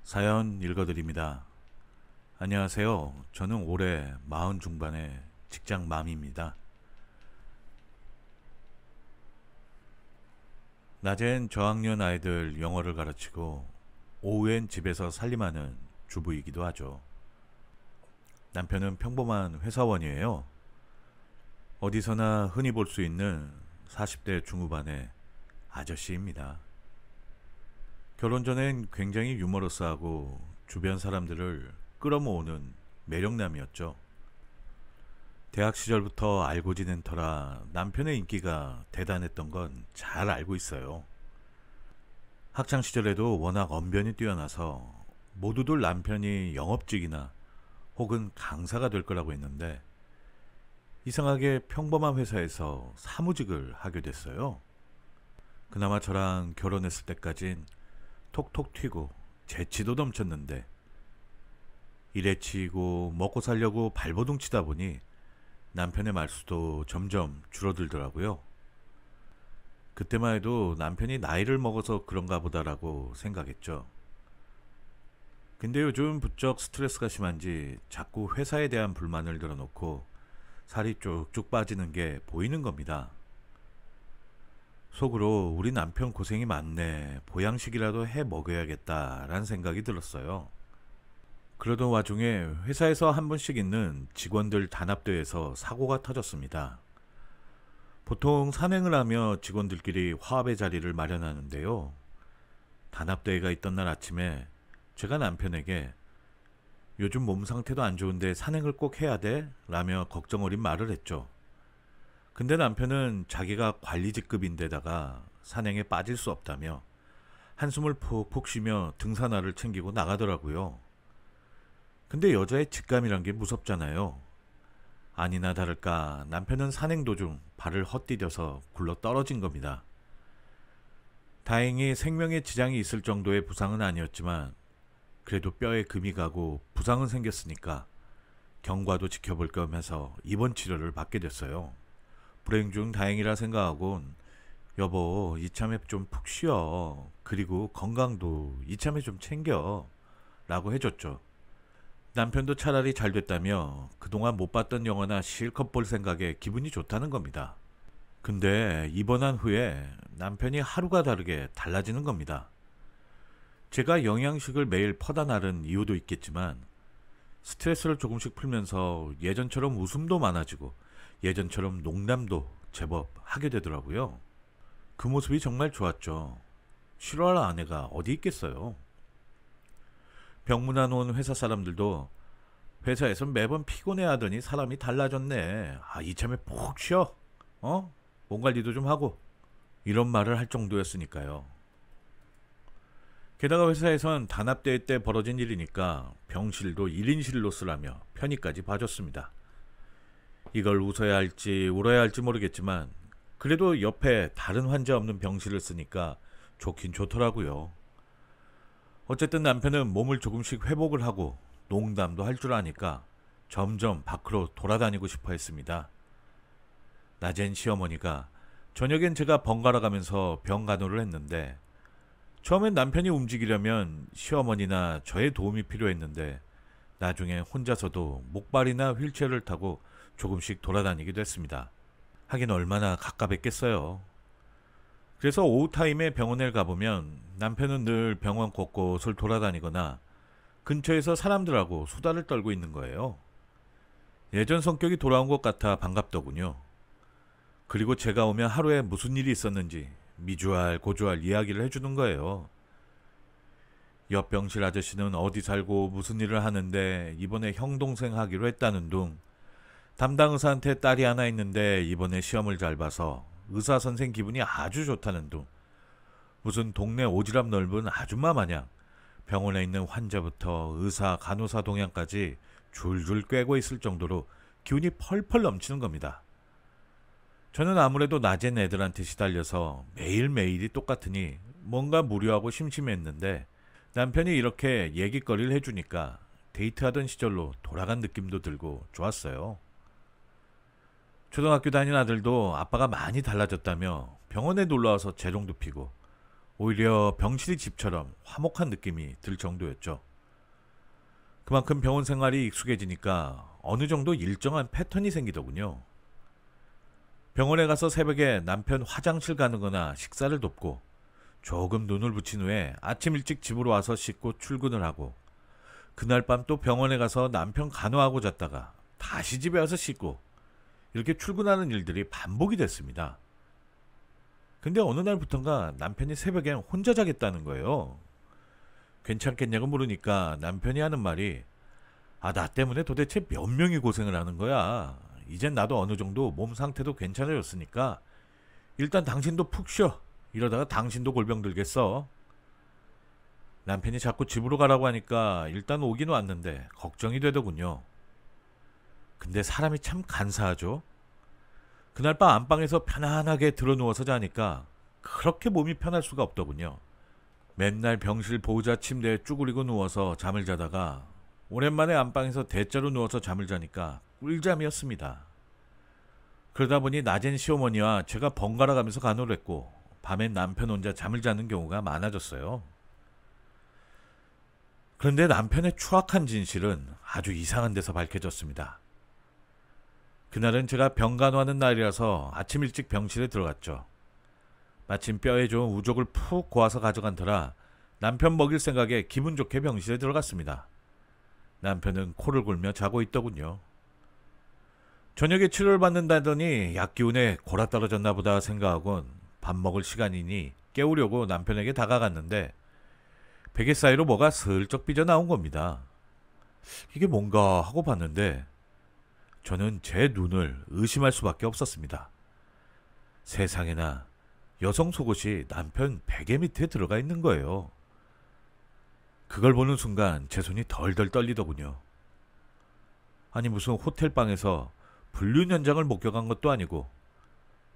사연 읽어드립니다. 안녕하세요. 저는 올해 40 중반의 직장맘입니다. 낮엔 저학년 아이들 영어를 가르치고 오후엔 집에서 살림하는 주부이기도 하죠. 남편은 평범한 회사원이에요. 어디서나 흔히 볼 수 있는 40대 중후반의 아저씨입니다. 결혼 전엔 굉장히 유머러스하고 주변 사람들을 끌어모으는 매력남이었죠. 대학 시절부터 알고 지낸 터라 남편의 인기가 대단했던 건 잘 알고 있어요. 학창 시절에도 워낙 언변이 뛰어나서 모두들 남편이 영업직이나 혹은 강사가 될 거라고 했는데 이상하게 평범한 회사에서 사무직을 하게 됐어요. 그나마 저랑 결혼했을 때까진 톡톡 튀고 재치도 넘쳤는데 일에 치이고 먹고 살려고 발버둥 치다 보니 남편의 말수도 점점 줄어들더라고요. 그때만 해도 남편이 나이를 먹어서 그런가 보다라고 생각했죠. 근데 요즘 부쩍 스트레스가 심한지 자꾸 회사에 대한 불만을 늘어놓고 살이 쭉쭉 빠지는 게 보이는 겁니다. 속으로 우리 남편 고생이 많네, 보양식이라도 해 먹여야겠다라는 생각이 들었어요. 그러던 와중에 회사에서 한 번씩 있는 직원들 단합대회에서 사고가 터졌습니다. 보통 산행을 하며 직원들끼리 화합의 자리를 마련하는데요. 단합대회가 있던 날 아침에 제가 남편에게 요즘 몸 상태도 안 좋은데 산행을 꼭 해야 돼? 라며 걱정 어린 말을 했죠. 근데 남편은 자기가 관리직급인데다가 산행에 빠질 수 없다며 한숨을 푹푹 쉬며 등산화를 챙기고 나가더라고요. 근데 여자의 직감이란 게 무섭잖아요. 아니나 다를까 남편은 산행 도중 발을 헛디뎌서 굴러 떨어진 겁니다. 다행히 생명에 지장이 있을 정도의 부상은 아니었지만 그래도 뼈에 금이 가고 부상은 생겼으니까 경과도 지켜볼 겸 해서 입원 치료를 받게 됐어요. 불행 중 다행이라 생각하곤 여보 이참에 좀 푹 쉬어. 그리고 건강도 이참에 좀 챙겨. 라고 해줬죠. 남편도 차라리 잘 됐다며 그동안 못 봤던 영화나 실컷 볼 생각에 기분이 좋다는 겁니다. 근데 입원한 후에 남편이 하루가 다르게 달라지는 겁니다. 제가 영양식을 매일 퍼다 나른 이유도 있겠지만 스트레스를 조금씩 풀면서 예전처럼 웃음도 많아지고 예전처럼 농담도 제법 하게 되더라고요. 그 모습이 정말 좋았죠. 싫어할 아내가 어디 있겠어요. 병문안 온 회사 사람들도 회사에서 매번 피곤해 하더니 사람이 달라졌네. 이참에 푹 쉬어. 몸 관리도 좀 하고. 이런 말을 할 정도였으니까요. 게다가 회사에선 단합대회 때 벌어진 일이니까 병실도 1인실로 쓰라며 편의까지 봐줬습니다. 이걸 웃어야 할지 울어야 할지 모르겠지만 그래도 옆에 다른 환자 없는 병실을 쓰니까 좋긴 좋더라고요. 어쨌든 남편은 몸을 조금씩 회복을 하고 농담도 할 줄 아니까 점점 밖으로 돌아다니고 싶어 했습니다. 낮엔 시어머니가, 저녁엔 제가 번갈아 가면서 병 간호를 했는데 처음엔 남편이 움직이려면 시어머니나 저의 도움이 필요했는데 나중에 혼자서도 목발이나 휠체어를 타고 조금씩 돌아다니기도 했습니다. 하긴 얼마나 가깝겠어요. 그래서 오후 타임에 병원에 가보면 남편은 늘 병원 곳곳을 돌아다니거나 근처에서 사람들하고 수다를 떨고 있는 거예요. 예전 성격이 돌아온 것 같아 반갑더군요. 그리고 제가 오면 하루에 무슨 일이 있었는지 미주알 고주알 이야기를 해주는 거예요. 옆 병실 아저씨는 어디 살고 무슨 일을 하는데 이번에 형 동생 하기로 했다는 둥, 담당 의사한테 딸이 하나 있는데 이번에 시험을 잘 봐서 의사 선생 기분이 아주 좋다는 둥, 무슨 동네 오지랖 넓은 아줌마 마냥 병원에 있는 환자부터 의사 간호사 동향까지 줄줄 꿰고 있을 정도로 기운이 펄펄 넘치는 겁니다. 저는 아무래도 낮엔 애들한테 시달려서 매일매일이 똑같으니 뭔가 무료하고 심심했는데 남편이 이렇게 얘기거리를 해주니까 데이트하던 시절로 돌아간 느낌도 들고 좋았어요. 초등학교 다닌 아들도 아빠가 많이 달라졌다며 병원에 놀러와서 재롱도 피고 오히려 병실이 집처럼 화목한 느낌이 들 정도였죠. 그만큼 병원 생활이 익숙해지니까 어느 정도 일정한 패턴이 생기더군요. 병원에 가서 새벽에 남편 화장실 가는 거나 식사를 돕고 조금 눈을 붙인 후에 아침 일찍 집으로 와서 씻고 출근을 하고, 그날 밤 또 병원에 가서 남편 간호하고 잤다가 다시 집에 와서 씻고, 이렇게 출근하는 일들이 반복이 됐습니다. 근데 어느 날부턴가 남편이 새벽에 혼자 자겠다는 거예요. 괜찮겠냐고 물으니까 남편이 하는 말이, 나 때문에 도대체 몇 명이 고생을 하는 거야. 이젠 나도 어느 정도 몸 상태도 괜찮아졌으니까 일단 당신도 푹 쉬어. 이러다가 당신도 골병 들겠어. 남편이 자꾸 집으로 가라고 하니까 일단 오긴 왔는데 걱정이 되더군요. 근데 사람이 참 간사하죠. 그날 밤 안방에서 편안하게 드러누워서 자니까 그렇게 몸이 편할 수가 없더군요. 맨날 병실 보호자 침대에 쭈그리고 누워서 잠을 자다가 오랜만에 안방에서 대자로 누워서 잠을 자니까 꿀잠이었습니다. 그러다 보니 낮엔 시어머니와 제가 번갈아 가면서 간호를 했고, 밤엔 남편 혼자 잠을 자는 경우가 많아졌어요. 그런데 남편의 추악한 진실은 아주 이상한 데서 밝혀졌습니다. 그날은 제가 병간호하는 날이라서 아침 일찍 병실에 들어갔죠. 마침 뼈에 좋은 우족을 푹 고아서 가져간 터라 남편 먹일 생각에 기분 좋게 병실에 들어갔습니다. 남편은 코를 골며 자고 있더군요. 저녁에 치료를 받는다더니 약 기운에 골아 떨어졌나 보다 생각하곤 밥 먹을 시간이니 깨우려고 남편에게 다가갔는데 베개 사이로 뭐가 슬쩍 삐져나온 겁니다. 이게 뭔가 하고 봤는데 저는 제 눈을 의심할 수밖에 없었습니다. 세상에나 여성 속옷이 남편 베개 밑에 들어가 있는 거예요. 그걸 보는 순간 제 손이 덜덜 떨리더군요. 아니 무슨 호텔방에서 불륜 현장을 목격한 것도 아니고,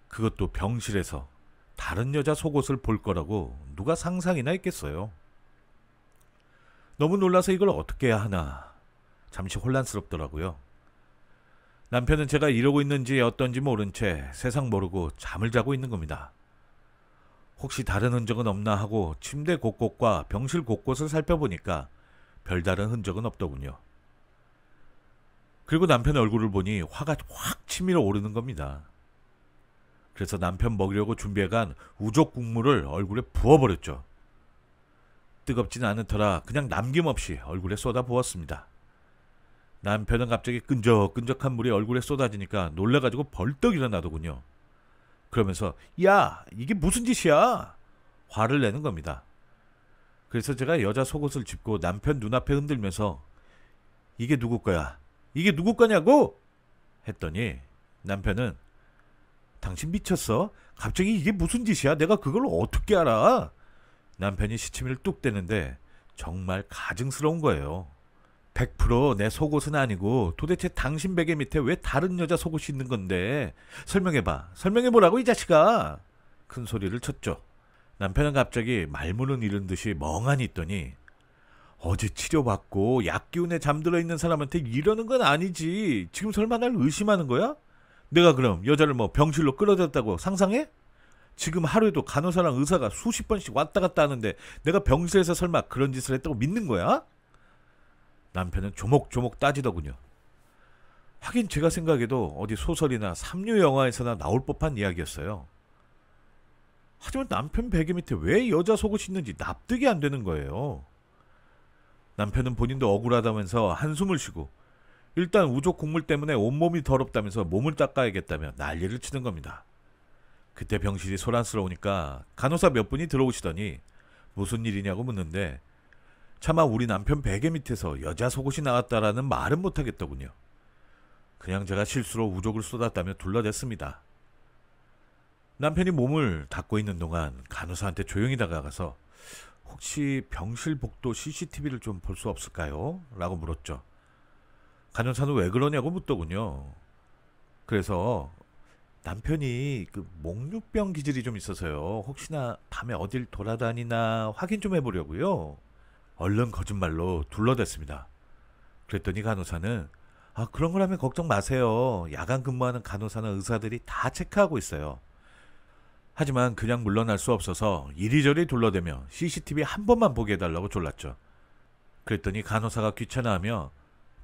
그것도 병실에서 다른 여자 속옷을 볼 거라고 누가 상상이나 했겠어요. 너무 놀라서 이걸 어떻게 해야 하나 잠시 혼란스럽더라고요. 남편은 제가 이러고 있는지 어떤지 모른 채 세상 모르고 잠을 자고 있는 겁니다. 혹시 다른 흔적은 없나 하고 침대 곳곳과 병실 곳곳을 살펴보니까 별다른 흔적은 없더군요. 그리고 남편 얼굴을 보니 화가 확 치밀어 오르는 겁니다. 그래서 남편 먹이려고 준비해간 우족 국물을 얼굴에 부어버렸죠. 뜨겁진 않은 터라 그냥 남김없이 얼굴에 쏟아 부었습니다. 남편은 갑자기 끈적끈적한 물이 얼굴에 쏟아지니까 놀래가지고 벌떡 일어나더군요. 그러면서 야, 이게 무슨 짓이야? 화를 내는 겁니다. 그래서 제가 여자 속옷을 짚고 남편 눈앞에 흔들면서 이게 누구 거야? 이게 누구 거냐고? 했더니 남편은 당신 미쳤어? 갑자기 이게 무슨 짓이야? 내가 그걸 어떻게 알아? 남편이 시치미를 뚝 떼는데 정말 가증스러운 거예요. 100% 내 속옷은 아니고 도대체 당신 베개 밑에 왜 다른 여자 속옷이 있는 건데? 설명해봐. 설명해보라고 이 자식아. 큰 소리를 쳤죠. 남편은 갑자기 말문을 잃은 듯이 멍하니 있더니 어제 치료받고 약 기운에 잠들어 있는 사람한테 이러는 건 아니지. 지금 설마 날 의심하는 거야? 내가 그럼 여자를 뭐 병실로 끌어들였다고 상상해? 지금 하루에도 간호사랑 의사가 수십 번씩 왔다 갔다 하는데 내가 병실에서 설마 그런 짓을 했다고 믿는 거야? 남편은 조목조목 따지더군요. 하긴 제가 생각해도 어디 소설이나 삼류 영화에서나 나올 법한 이야기였어요. 하지만 남편 베개 밑에 왜 여자 속옷이 있는지 납득이 안 되는 거예요. 남편은 본인도 억울하다면서 한숨을 쉬고 일단 우족 국물 때문에 온몸이 더럽다면서 몸을 닦아야겠다며 난리를 치는 겁니다. 그때 병실이 소란스러우니까 간호사 몇 분이 들어오시더니 무슨 일이냐고 묻는데 차마 우리 남편 베개 밑에서 여자 속옷이 나왔다라는 말은 못하겠더군요. 그냥 제가 실수로 우족을 쏟았다며 둘러댔습니다. 남편이 몸을 닦고 있는 동안 간호사한테 조용히 다가가서 혹시 병실 복도 CCTV를 좀 볼 수 없을까요? 라고 물었죠. 간호사는 왜 그러냐고 묻더군요. 그래서 남편이 그 목류병 기질이 좀 있어서요. 혹시나 밤에 어딜 돌아다니나 확인 좀 해보려고요. 얼른 거짓말로 둘러댔습니다. 그랬더니 간호사는 그런 거라면 걱정 마세요. 야간 근무하는 간호사나 의사들이 다 체크하고 있어요. 하지만 그냥 물러날 수 없어서 이리저리 둘러대며 CCTV 한 번만 보게 해달라고 졸랐죠. 그랬더니 간호사가 귀찮아하며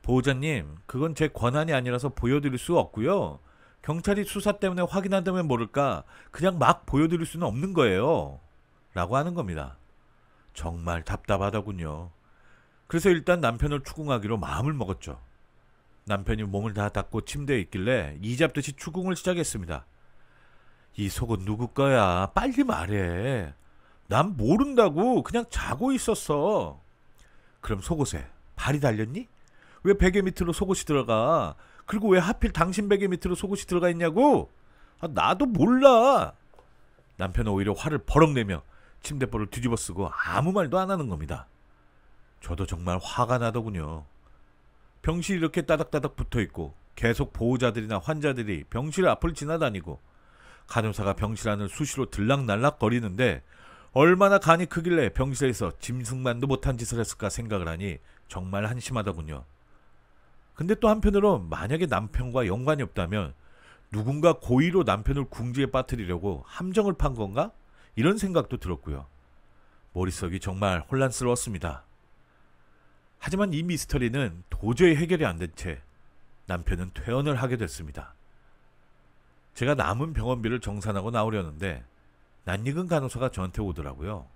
보호자님, 그건 제 권한이 아니라서 보여드릴 수 없고요. 경찰이 수사 때문에 확인한다면 모를까 그냥 막 보여드릴 수는 없는 거예요. 라고 하는 겁니다. 정말 답답하더군요. 그래서 일단 남편을 추궁하기로 마음을 먹었죠. 남편이 몸을 다 닦고 침대에 있길래 이잡듯이 추궁을 시작했습니다. 이 속은 누구 거야? 빨리 말해. 난 모른다고. 그냥 자고 있었어. 그럼 속옷에 발이 달렸니? 왜 베개 밑으로 속옷이 들어가? 그리고 왜 하필 당신 베개 밑으로 속옷이 들어가 있냐고? 나도 몰라. 남편은 오히려 화를 버럭 내며 침대볼을 뒤집어 쓰고 아무 말도 안 하는 겁니다. 저도 정말 화가 나더군요. 병실이 이렇게 따닥따닥 붙어있고 계속 보호자들이나 환자들이 병실 앞을 지나다니고 간호사가 병실 안을 수시로 들락날락 거리는데 얼마나 간이 크길래 병실에서 짐승만도 못한 짓을 했을까 생각을 하니 정말 한심하더군요. 근데 또 한편으로 만약에 남편과 연관이 없다면 누군가 고의로 남편을 궁지에 빠뜨리려고 함정을 판 건가? 이런 생각도 들었고요. 머릿속이 정말 혼란스러웠습니다. 하지만 이 미스터리는 도저히 해결이 안 된 채 남편은 퇴원을 하게 됐습니다. 제가 남은 병원비를 정산하고 나오려는데 낯익은 간호사가 저한테 오더라고요.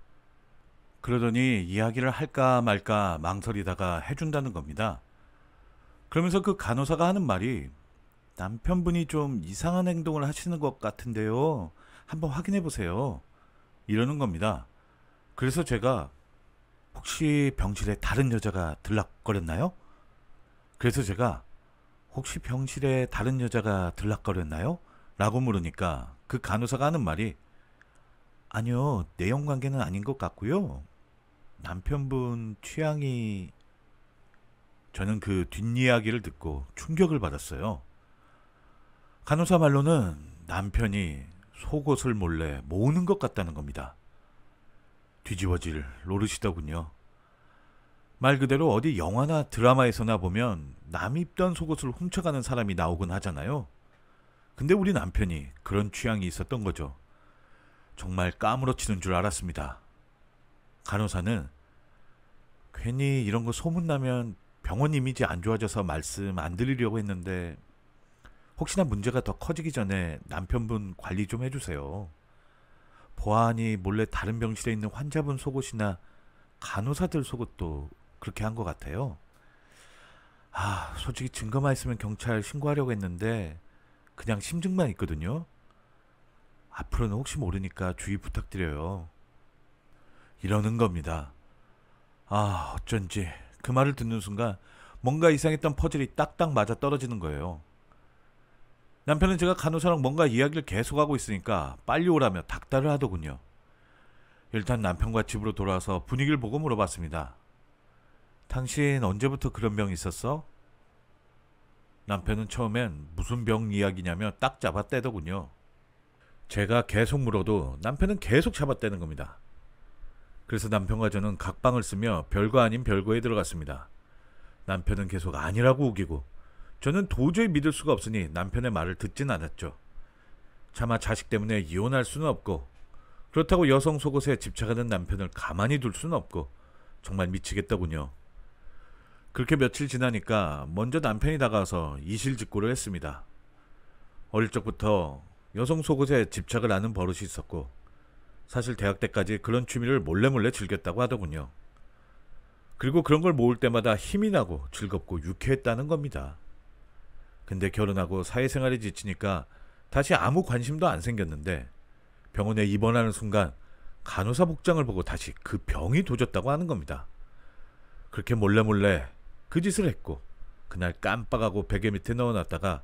그러더니 이야기를 할까 말까 망설이다가 해준다는 겁니다. 그러면서 그 간호사가 하는 말이 남편분이 좀 이상한 행동을 하시는 것 같은데요. 한번 확인해 보세요. 이러는 겁니다. 그래서 제가 혹시 병실에 다른 여자가 들락거렸나요? 그래서 제가 혹시 병실에 다른 여자가 들락거렸나요? 라고 물으니까 그 간호사가 하는 말이 아니요, 내연관계는 아닌 것 같고요. 남편분 취향이... 저는 그 뒷이야기를 듣고 충격을 받았어요. 간호사 말로는 남편이 속옷을 몰래 모으는 것 같다는 겁니다. 뒤집어질 노릇이더군요. 말 그대로 어디 영화나 드라마에서나 보면 남이 입던 속옷을 훔쳐가는 사람이 나오곤 하잖아요. 근데 우리 남편이 그런 취향이 있었던 거죠. 정말 까무러치는 줄 알았습니다. 간호사는 괜히 이런 거 소문나면 병원 이미지 안 좋아져서 말씀 안 드리려고 했는데 혹시나 문제가 더 커지기 전에 남편분 관리 좀 해주세요. 보안이 몰래 다른 병실에 있는 환자분 속옷이나 간호사들 속옷도 그렇게 한 것 같아요. 솔직히 증거만 있으면 경찰 신고하려고 했는데 그냥 심증만 있거든요. 앞으로는 혹시 모르니까 주의 부탁드려요. 이러는 겁니다. 어쩐지 그 말을 듣는 순간 뭔가 이상했던 퍼즐이 딱딱 맞아 떨어지는 거예요. 남편은 제가 간호사랑 뭔가 이야기를 계속하고 있으니까 빨리 오라며 닥달을 하더군요. 일단 남편과 집으로 돌아와서 분위기를 보고 물어봤습니다. 당신 언제부터 그런 병이 있었어? 남편은 처음엔 무슨 병 이야기냐며 딱 잡아떼더군요. 제가 계속 물어도 남편은 계속 잡아떼는 겁니다. 그래서 남편과 저는 각방을 쓰며 별거 아닌 별거에 들어갔습니다. 남편은 계속 아니라고 우기고 저는 도저히 믿을 수가 없으니 남편의 말을 듣진 않았죠. 차마 자식 때문에 이혼할 수는 없고 그렇다고 여성 속옷에 집착하는 남편을 가만히 둘 수는 없고 정말 미치겠더군요. 그렇게 며칠 지나니까 먼저 남편이 다가와서 이실직고를 했습니다. 어릴 적부터 여성 속옷에 집착을 하는 버릇이 있었고 사실 대학 때까지 그런 취미를 몰래 즐겼다고 하더군요. 그리고 그런 걸 모을 때마다 힘이 나고 즐겁고 유쾌했다는 겁니다. 근데 결혼하고 사회생활에 지치니까 다시 아무 관심도 안 생겼는데 병원에 입원하는 순간 간호사 복장을 보고 다시 그 병이 도졌다고 하는 겁니다. 그렇게 몰래 그 짓을 했고 그날 깜빡하고 베개 밑에 넣어놨다가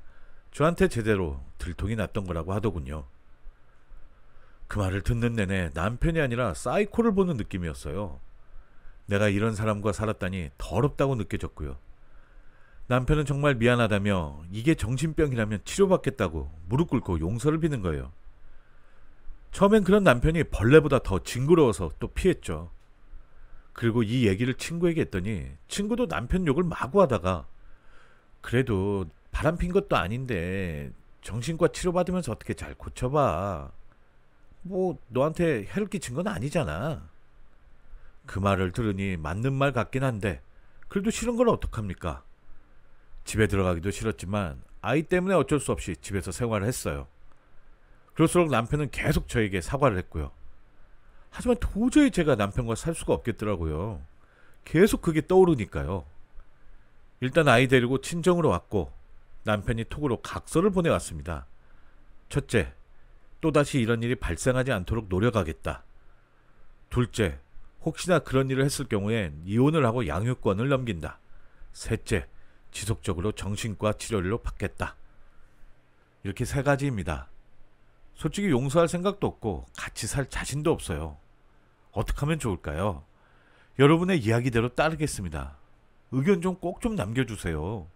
저한테 제대로 들통이 났던 거라고 하더군요. 그 말을 듣는 내내 남편이 아니라 사이코를 보는 느낌이었어요. 내가 이런 사람과 살았다니 더럽다고 느껴졌고요. 남편은 정말 미안하다며 이게 정신병이라면 치료받겠다고 무릎 꿇고 용서를 비는 거예요. 처음엔 그런 남편이 벌레보다 더 징그러워서 또 피했죠. 그리고 이 얘기를 친구에게 했더니 친구도 남편 욕을 마구 하다가 그래도 바람핀 것도 아닌데 정신과 치료받으면서 어떻게 잘 고쳐봐. 뭐 너한테 해를 끼친 건 아니잖아. 그 말을 들으니 맞는 말 같긴 한데 그래도 싫은 걸 어떡합니까? 집에 들어가기도 싫었지만 아이 때문에 어쩔 수 없이 집에서 생활을 했어요. 그럴수록 남편은 계속 저에게 사과를 했고요. 하지만 도저히 제가 남편과 살 수가 없겠더라고요. 계속 그게 떠오르니까요. 일단 아이 데리고 친정으로 왔고 남편이 톡으로 각서를 보내왔습니다. 첫째, 또다시 이런 일이 발생하지 않도록 노력하겠다. 둘째, 혹시나 그런 일을 했을 경우엔 이혼을 하고 양육권을 넘긴다. 셋째, 지속적으로 정신과 치료를 받겠다. 이렇게 세 가지입니다. 솔직히 용서할 생각도 없고 같이 살 자신도 없어요. 어떻게 하면 좋을까요? 여러분의 이야기대로 따르겠습니다. 의견 좀 꼭 좀 남겨주세요.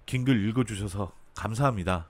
긴 글 읽어주셔서 감사합니다.